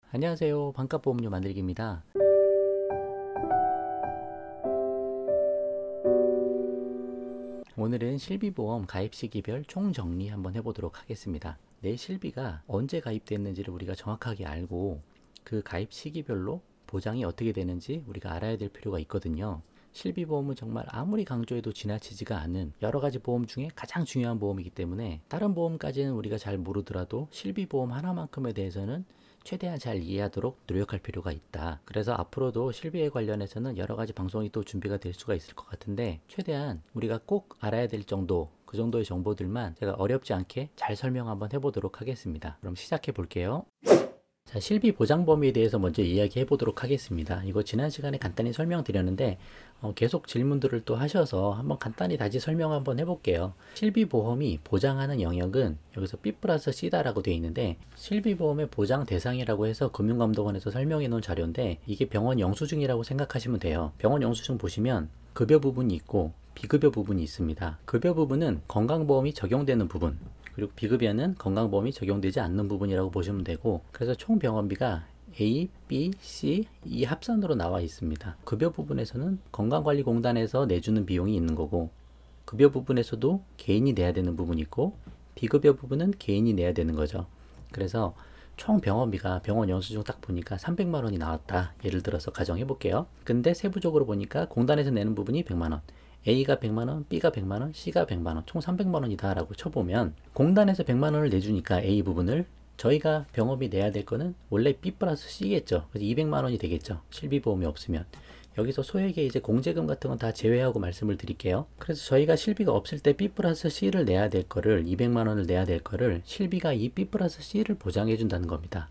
안녕하세요. 반값보험료 만들기입니다. 오늘은 실비보험 가입 시기별 총정리 한번 해보도록 하겠습니다. 내 실비가 언제 가입됐는지를 우리가 정확하게 알고 그 가입 시기별로 보장이 어떻게 되는지 우리가 알아야 될 필요가 있거든요. 실비보험은 정말 아무리 강조해도 지나치지가 않은 여러가지 보험 중에 가장 중요한 보험이기 때문에 다른 보험까지는 우리가 잘 모르더라도 실비보험 하나만큼에 대해서는 최대한 잘 이해하도록 노력할 필요가 있다. 그래서 앞으로도 실비에 관련해서는 여러가지 방송이 또 준비가 될 수가 있을 것 같은데 최대한 우리가 꼭 알아야 될 정도, 그 정도의 정보들만 제가 어렵지 않게 잘 설명 한번 해보도록 하겠습니다. 그럼 시작해 볼게요. 자, 실비 보장 범위에 대해서 먼저 이야기해 보도록 하겠습니다. 이거 지난 시간에 간단히 설명드렸는데 계속 질문들을 또 하셔서 한번 간단히 다시 설명 한번 해볼게요. 실비보험이 보장하는 영역은 여기서 B 플러스 C다라고 되어 있는데 실비보험의 보장 대상이라고 해서 금융감독원에서 설명해 놓은 자료인데 이게 병원 영수증이라고 생각하시면 돼요. 병원 영수증 보시면 급여 부분이 있고 비급여 부분이 있습니다. 급여 부분은 건강보험이 적용되는 부분, 그리고 비급여는 건강보험이 적용되지 않는 부분이라고 보시면 되고, 그래서 총 병원비가 A, B, C 이 합산으로 나와 있습니다. 급여 부분에서는 건강관리공단에서 내주는 비용이 있는 거고, 급여 부분에서도 개인이 내야 되는 부분이 있고, 비급여 부분은 개인이 내야 되는 거죠. 그래서 총 병원비가 병원 영수증 딱 보니까 300만 원이 나왔다. 예를 들어서 가정해 볼게요. 근데 세부적으로 보니까 공단에서 내는 부분이 100만 원, A가 100만원, B가 100만원, C가 100만원, 총 300만원이다 라고 쳐보면 공단에서 100만원을 내주니까 A 부분을 저희가 병원비 내야 될 거는 원래 B 플러스 C겠죠. 그래서 200만원이 되겠죠. 실비보험이 없으면. 여기서 소액의 이제 공제금 같은 건 다 제외하고 말씀을 드릴게요. 그래서 저희가 실비가 없을 때 B 플러스 C를 내야 될 거를 200만원을 내야 될 거를 실비가 이 B 플러스 C를 보장해 준다는 겁니다.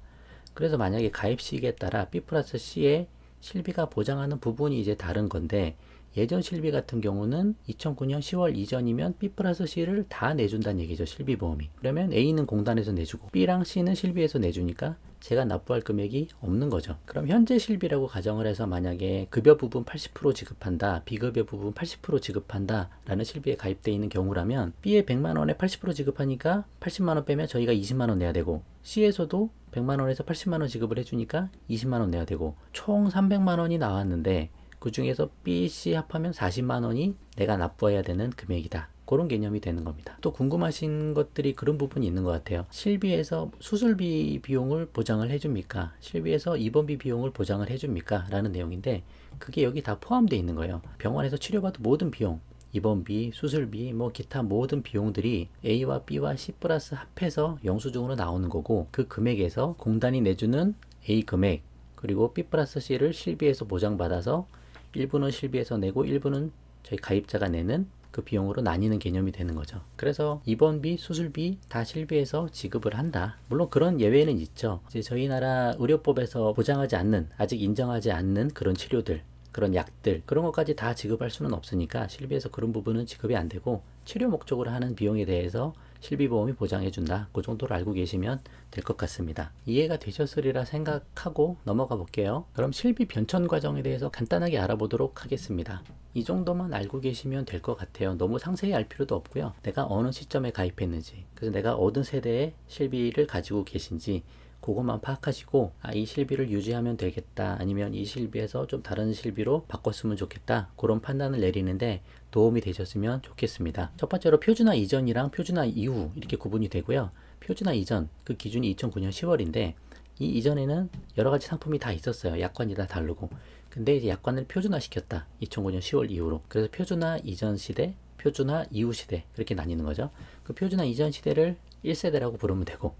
그래서 만약에 가입 시기에 따라 B 플러스 C의 실비가 보장하는 부분이 이제 다른 건데 예전 실비 같은 경우는 2009년 10월 이전이면 B 플러스 C를 다 내준다는 얘기죠. 실비보험이. 그러면 A는 공단에서 내주고 B랑 C는 실비에서 내주니까 제가 납부할 금액이 없는 거죠. 그럼 현재 실비라고 가정을 해서 만약에 급여 부분 80% 지급한다, 비급여 부분 80% 지급한다 라는 실비에 가입되어 있는 경우라면 B에 100만원에 80% 지급하니까 80만원 빼면 저희가 20만원 내야 되고, C에서도 100만원에서 80만원 지급을 해주니까 20만원 내야 되고, 총 300만원이 나왔는데 그 중에서 B, C 합하면 40만원이 내가 납부해야 되는 금액이다. 그런 개념이 되는 겁니다. 또 궁금하신 것들이 그런 부분이 있는 것 같아요. 실비에서 수술비 비용을 보장을 해줍니까? 실비에서 입원비 비용을 보장을 해줍니까? 라는 내용인데 그게 여기 다 포함되어 있는 거예요. 병원에서 치료받은 모든 비용, 입원비, 수술비, 뭐 기타 모든 비용들이 A와 B와 C 플러스 합해서 영수증으로 나오는 거고, 그 금액에서 공단이 내주는 A 금액 그리고 B 플러스 C를 실비에서 보장받아서 일부는 실비에서 내고 일부는 저희 가입자가 내는 그 비용으로 나뉘는 개념이 되는 거죠. 그래서 입원비, 수술비 다 실비에서 지급을 한다. 물론 그런 예외는 있죠. 이제 저희 나라 의료법에서 보장하지 않는, 아직 인정하지 않는 그런 치료들, 그런 약들, 그런 것까지 다 지급할 수는 없으니까 실비에서 그런 부분은 지급이 안 되고 치료 목적으로 하는 비용에 대해서 실비보험이 보장해준다. 그 정도로 알고 계시면 될 것 같습니다. 이해가 되셨으리라 생각하고 넘어가 볼게요. 그럼 실비 변천 과정에 대해서 간단하게 알아보도록 하겠습니다. 이 정도만 알고 계시면 될 것 같아요. 너무 상세히 알 필요도 없고요. 내가 어느 시점에 가입했는지, 그래서 내가 어느 세대의 실비를 가지고 계신지 그것만 파악하시고 이 실비를 유지하면 되겠다, 아니면 이 실비에서 좀 다른 실비로 바꿨으면 좋겠다, 그런 판단을 내리는데 도움이 되셨으면 좋겠습니다. 첫 번째로 표준화 이전이랑 표준화 이후 이렇게 구분이 되고요. 표준화 이전 그 기준이 2009년 10월인데 이 이전에는 여러 가지 상품이 다 있었어요. 약관이 다 다르고. 근데 이제 약관을 표준화 시켰다, 2009년 10월 이후로. 그래서 표준화 이전 시대, 표준화 이후 시대 그렇게 나뉘는 거죠. 그 표준화 이전 시대를 1세대라고 부르면 되고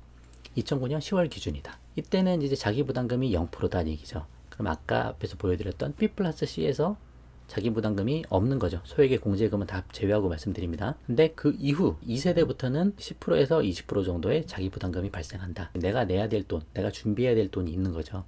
2009년 10월 기준이다. 이때는 이제 자기부담금이 0%다는 얘기죠. 그럼 아까 앞에서 보여드렸던 B 플러스 C에서 자기부담금이 없는 거죠. 소액의 공제금은 다 제외하고 말씀드립니다. 근데 그 이후 2세대부터는 10%에서 20% 정도의 자기부담금이 발생한다. 내가 내야 될 돈, 내가 준비해야 될 돈이 있는 거죠.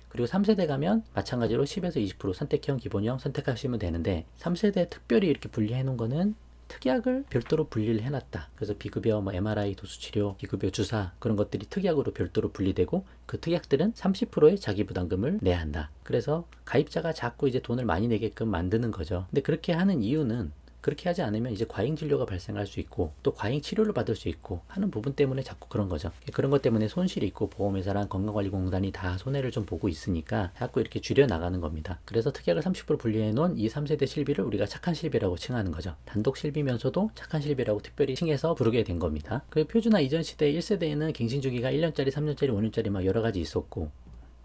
그리고 3세대 가면 마찬가지로 10에서 20% 선택형, 기본형 선택하시면 되는데 3세대 특별히 이렇게 분리해 놓은 거는 특약을 별도로 분리를 해놨다. 그래서 비급여, MRI, 도수치료, 비급여 주사 그런 것들이 특약으로 별도로 분리되고 그 특약들은 30%의 자기부담금을 내야 한다. 그래서 가입자가 자꾸 이제 돈을 많이 내게끔 만드는 거죠. 근데 그렇게 하는 이유는 그렇게 하지 않으면 이제 과잉 진료가 발생할 수 있고 또 과잉 치료를 받을 수 있고 하는 부분 때문에 자꾸 그런 거죠. 그런 것 때문에 손실이 있고 보험회사랑 건강관리공단이 다 손해를 좀 보고 있으니까 자꾸 이렇게 줄여 나가는 겁니다. 그래서 특약을 30% 분리해 놓은 이 3세대 실비를 우리가 착한 실비라고 칭하는 거죠. 단독 실비면서도 착한 실비라고 특별히 칭해서 부르게 된 겁니다. 그 표준화 이전 시대 1세대에는 갱신 주기가 1년짜리, 3년짜리, 5년짜리 막 여러 가지 있었고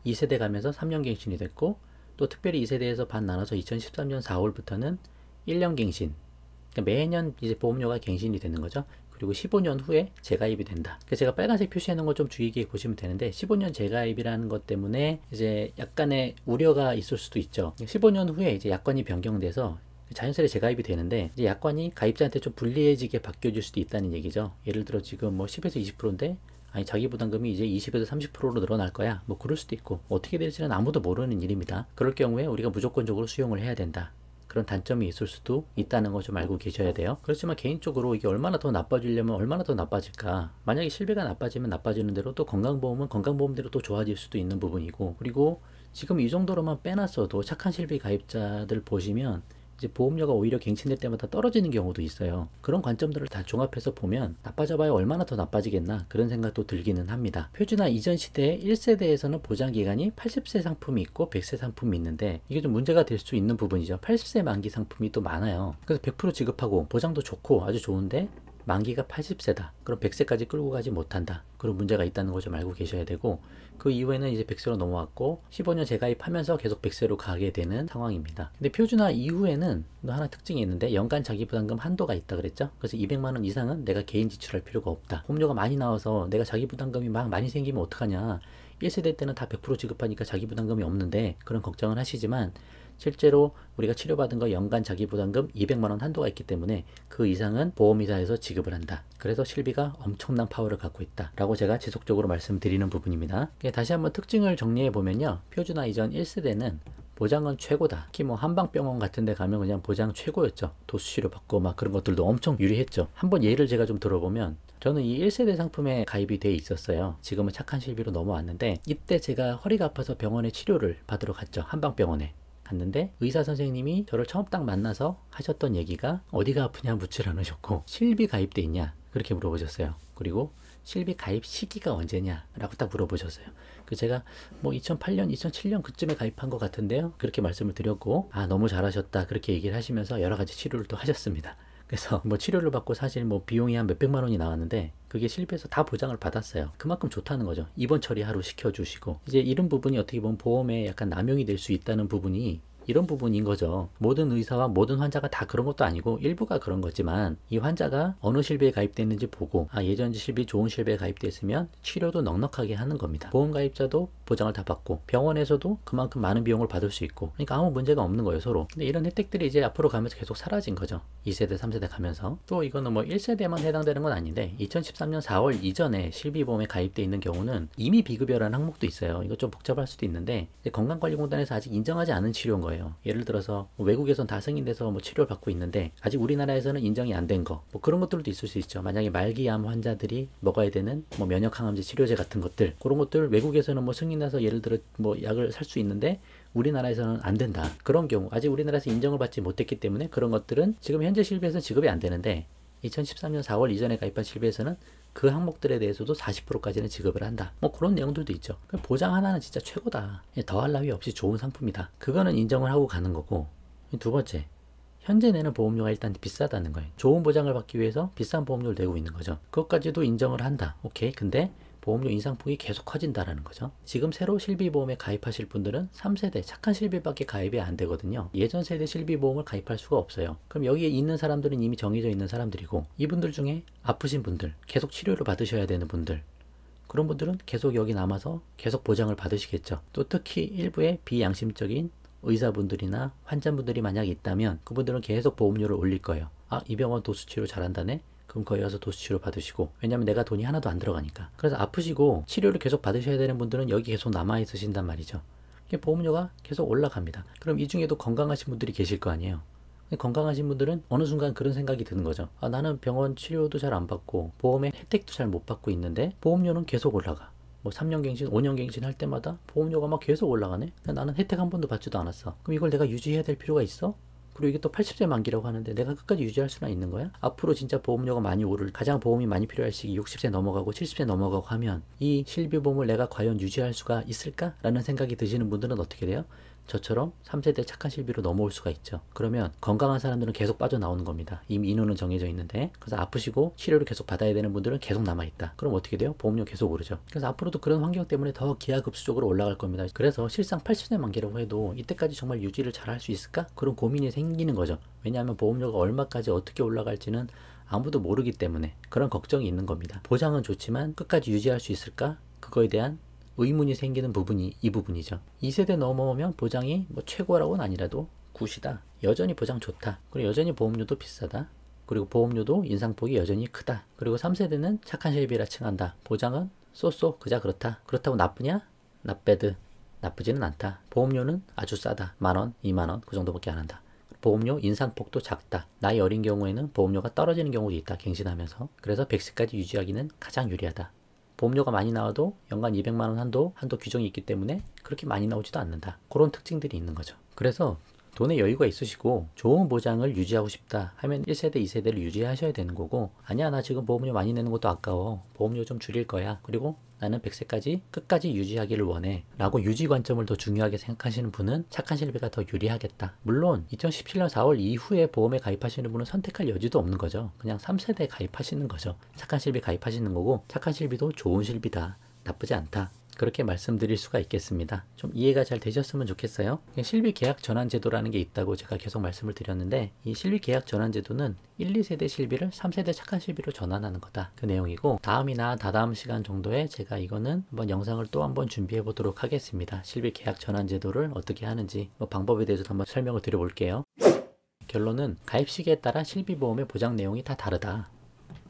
2세대 가면서 3년 갱신이 됐고 또 특별히 2세대에서 반 나눠서 2013년 4월부터는 1년 갱신, 그러니까 매년 이제 보험료가 갱신이 되는 거죠. 그리고 15년 후에 재가입이 된다. 그래서 제가 빨간색 표시해 놓은 거 좀 주의 깊게 보시면 되는데 15년 재가입이라는 것 때문에 이제 약간의 우려가 있을 수도 있죠. 15년 후에 이제 약관이 변경돼서 자연스레 재가입이 되는데 이제 약관이 가입자한테 좀 불리해지게 바뀌어질 수도 있다는 얘기죠. 예를 들어 지금 뭐 10에서 20%인데 아니 자기 부담금이 이제 20에서 30%로 늘어날 거야. 뭐 그럴 수도 있고 어떻게 될지는 아무도 모르는 일입니다. 그럴 경우에 우리가 무조건적으로 수용을 해야 된다. 그런 단점이 있을 수도 있다는 거 좀 알고 계셔야 돼요. 그렇지만 개인적으로 이게 얼마나 더 나빠지려면 얼마나 더 나빠질까? 만약에 실비가 나빠지면 나빠지는 대로 또 건강보험은 건강보험대로 또 좋아질 수도 있는 부분이고, 그리고 지금 이 정도로만 빼놨어도 착한 실비 가입자들 보시면 이제 보험료가 오히려 갱신될 때마다 떨어지는 경우도 있어요. 그런 관점들을 다 종합해서 보면 나빠져봐야 얼마나 더 나빠지겠나 그런 생각도 들기는 합니다. 표준화 이전 시대에 1세대에서는 보장기간이 80세 상품이 있고 100세 상품이 있는데 이게 좀 문제가 될 수 있는 부분이죠. 80세 만기 상품이 또 많아요. 그래서 100% 지급하고 보장도 좋고 아주 좋은데 만기가 80세다. 그럼 100세까지 끌고 가지 못한다. 그런 문제가 있다는 거 좀 알고 계셔야 되고, 그 이후에는 이제 100세로 넘어왔고 15년 재가입하면서 계속 100세로 가게 되는 상황입니다. 근데 표준화 이후에는 또 하나 특징이 있는데 연간 자기부담금 한도가 있다 그랬죠. 그래서 200만 원 이상은 내가 개인 지출할 필요가 없다. 보험료가 많이 나와서 내가 자기부담금이 막 많이 생기면 어떡하냐. 1세대 때는 다 100% 지급하니까 자기부담금이 없는데 그런 걱정을 하시지만 실제로 우리가 치료받은 거 연간 자기부담금 200만 원 한도가 있기 때문에 그 이상은 보험회사에서 지급을 한다. 그래서 실비가 엄청난 파워를 갖고 있다 라고 제가 지속적으로 말씀드리는 부분입니다. 다시 한번 특징을 정리해 보면요, 표준화 이전 1세대는 보장은 최고다. 특히 뭐 한방병원 같은 데 가면 그냥 보장 최고였죠. 도수치료 받고 막 그런 것들도 엄청 유리했죠. 한번 예를 제가 좀 들어보면 저는 이 1세대 상품에 가입이 돼 있었어요. 지금은 착한 실비로 넘어왔는데 이때 제가 허리가 아파서 병원에 치료를 받으러 갔죠. 한방병원에 갔는데 의사 선생님이 저를 처음 딱 만나서 하셨던 얘기가 어디가 아프냐 묻질 않으셨고 실비 가입돼 있냐 그렇게 물어보셨어요. 그리고 실비 가입 시기가 언제냐 라고 딱 물어보셨어요. 그 제가 뭐 2008년 2007년 그쯤에 가입한 것 같은데요 그렇게 말씀을 드렸고, 아 너무 잘하셨다 그렇게 얘기를 하시면서 여러 가지 치료를 또 하셨습니다. 그래서 뭐 치료를 받고 사실 뭐 비용이 한 몇백만 원이 나왔는데 그게 실비에서 다 보장을 받았어요. 그만큼 좋다는 거죠. 입원 처리 하루 시켜주시고, 이제 이런 부분이 어떻게 보면 보험에 약간 남용이 될 수 있다는 부분이 이런 부분인 거죠. 모든 의사와 모든 환자가 다 그런 것도 아니고 일부가 그런 거지만 이 환자가 어느 실비에 가입됐는지 보고 아 예전 실비 좋은 실비에 가입됐으면 치료도 넉넉하게 하는 겁니다. 보험 가입자도 보장을 다 받고 병원에서도 그만큼 많은 비용을 받을 수 있고, 그러니까 아무 문제가 없는 거예요 서로. 근데 이런 혜택들이 이제 앞으로 가면서 계속 사라진 거죠. 2세대 3세대 가면서. 또 이거는 뭐 1세대만 해당되는 건 아닌데 2013년 4월 이전에 실비보험에 가입돼 있는 경우는 이미 비급여라는 항목도 있어요. 이거 좀 복잡할 수도 있는데 건강관리공단에서 아직 인정하지 않은 치료인 거예요. 예를 들어서 외국에선 다 승인돼서 뭐 치료를 받고 있는데 아직 우리나라에서는 인정이 안 된 거, 뭐 그런 것들도 있을 수 있죠. 만약에 말기암 환자들이 먹어야 되는 뭐 면역항암제 치료제 같은 것들, 그런 것들 외국에서는 뭐 승인나서 예를 들어 뭐 약을 살 수 있는데 우리나라에서는 안 된다. 그런 경우 아직 우리나라에서 인정을 받지 못했기 때문에 그런 것들은 지금 현재 실비에서는 지급이 안 되는데 2013년 4월 이전에 가입한 실비에서는 그 항목들에 대해서도 40%까지는 지급을 한다. 뭐 그런 내용들도 있죠. 보장 하나는 진짜 최고다. 더할 나위 없이 좋은 상품이다. 그거는 인정을 하고 가는 거고, 두 번째, 현재 내는 보험료가 일단 비싸다는 거예요. 좋은 보장을 받기 위해서 비싼 보험료를 내고 있는 거죠. 그것까지도 인정을 한다. 오케이. 근데 보험료 인상폭이 계속 커진다라는 거죠. 지금 새로 실비보험에 가입하실 분들은 3세대 착한 실비밖에 가입이 안 되거든요. 예전 세대 실비보험을 가입할 수가 없어요. 그럼 여기에 있는 사람들은 이미 정해져 있는 사람들이고, 이분들 중에 아프신 분들, 계속 치료를 받으셔야 되는 분들, 그런 분들은 계속 여기 남아서 계속 보장을 받으시겠죠. 또 특히 일부의 비양심적인 의사분들이나 환자분들이 만약 있다면 그분들은 계속 보험료를 올릴 거예요. 아, 이 병원 도수치료 잘한다네? 그럼 거기 가서 도수치료 받으시고, 왜냐면 내가 돈이 하나도 안 들어가니까. 그래서 아프시고 치료를 계속 받으셔야 되는 분들은 여기 계속 남아 있으신단 말이죠. 보험료가 계속 올라갑니다. 그럼 이 중에도 건강하신 분들이 계실 거 아니에요. 건강하신 분들은 어느 순간 그런 생각이 드는 거죠. 아, 나는 병원 치료도 잘 안 받고 보험의 혜택도 잘 못 받고 있는데 보험료는 계속 올라가. 뭐 3년 갱신, 5년 갱신 할 때마다 보험료가 막 계속 올라가네? 나는 혜택 한 번도 받지도 않았어. 그럼 이걸 내가 유지해야 될 필요가 있어? 그리고 이게 또 80세 만기라고 하는데 내가 끝까지 유지할 수나 있는 거야? 앞으로 진짜 보험료가 많이 오를 가장 보험이 많이 필요할 시기 60세 넘어가고 70세 넘어가고 하면 이 실비보험을 내가 과연 유지할 수가 있을까? 라는 생각이 드시는 분들은 어떻게 돼요? 저처럼 3세대 착한 실비로 넘어올 수가 있죠. 그러면 건강한 사람들은 계속 빠져나오는 겁니다. 이미 인원은 정해져 있는데. 그래서 아프시고 치료를 계속 받아야 되는 분들은 계속 남아있다. 그럼 어떻게 돼요? 보험료 계속 오르죠. 그래서 앞으로도 그런 환경 때문에 더 기하급수적으로 올라갈 겁니다. 그래서 실상 80세 만기라고 해도 이때까지 정말 유지를 잘 할 수 있을까? 그런 고민이 생기는 거죠. 왜냐하면 보험료가 얼마까지 어떻게 올라갈지는 아무도 모르기 때문에 그런 걱정이 있는 겁니다. 보장은 좋지만 끝까지 유지할 수 있을까? 그거에 대한 의문이 생기는 부분이 이 부분이죠. 2세대 넘어오면 보장이 뭐 최고라고는 아니라도 굿이다. 여전히 보장 좋다. 그리고 여전히 보험료도 비싸다. 그리고 보험료도 인상폭이 여전히 크다. 그리고 3세대는 착한 실비라 칭한다. 보장은 쏘쏘 그자 그렇다. 그렇다고 나쁘냐? 나빼드. 나쁘지는 않다. 보험료는 아주 싸다. 10,000원, 20,000원 그 정도밖에 안 한다. 보험료 인상폭도 작다. 나이 어린 경우에는 보험료가 떨어지는 경우도 있다. 갱신하면서. 그래서 100세까지 유지하기는 가장 유리하다. 보험료가 많이 나와도 연간 200만원 한도 규정이 있기 때문에 그렇게 많이 나오지도 않는다. 그런 특징들이 있는 거죠. 그래서 돈에 여유가 있으시고 좋은 보장을 유지하고 싶다 하면 1세대, 2세대를 유지하셔야 되는 거고, 아니야 나 지금 보험료 많이 내는 것도 아까워. 보험료 좀 줄일 거야. 그리고 나는 100세까지 끝까지 유지하기를 원해 라고 유지 관점을 더 중요하게 생각하시는 분은 착한 실비가 더 유리하겠다. 물론 2017년 4월 이후에 보험에 가입하시는 분은 선택할 여지도 없는 거죠. 그냥 3세대에 가입하시는 거죠. 착한 실비 가입하시는 거고, 착한 실비도 좋은 실비다. 나쁘지 않다. 그렇게 말씀드릴 수가 있겠습니다. 좀 이해가 잘 되셨으면 좋겠어요. 실비 계약 전환 제도라는 게 있다고 제가 계속 말씀을 드렸는데, 이 실비 계약 전환 제도는 1, 2세대 실비를 3세대 착한 실비로 전환하는 거다. 그 내용이고, 다음이나 다다음 시간 정도에 제가 이거는 한번 영상을 또 한번 준비해 보도록 하겠습니다. 실비 계약 전환 제도를 어떻게 하는지 방법에 대해서도 한번 설명을 드려볼게요. 결론은 가입 시기에 따라 실비보험의 보장 내용이 다 다르다.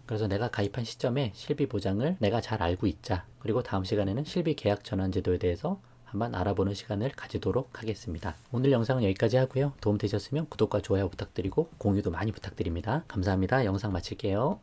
그래서 내가 가입한 시점에 실비 보장을 내가 잘 알고 있자. 그리고 다음 시간에는 실비 계약 전환 제도에 대해서 한번 알아보는 시간을 가지도록 하겠습니다. 오늘 영상은 여기까지 하고요. 도움 되셨으면 구독과 좋아요 부탁드리고 공유도 많이 부탁드립니다. 감사합니다. 영상 마칠게요.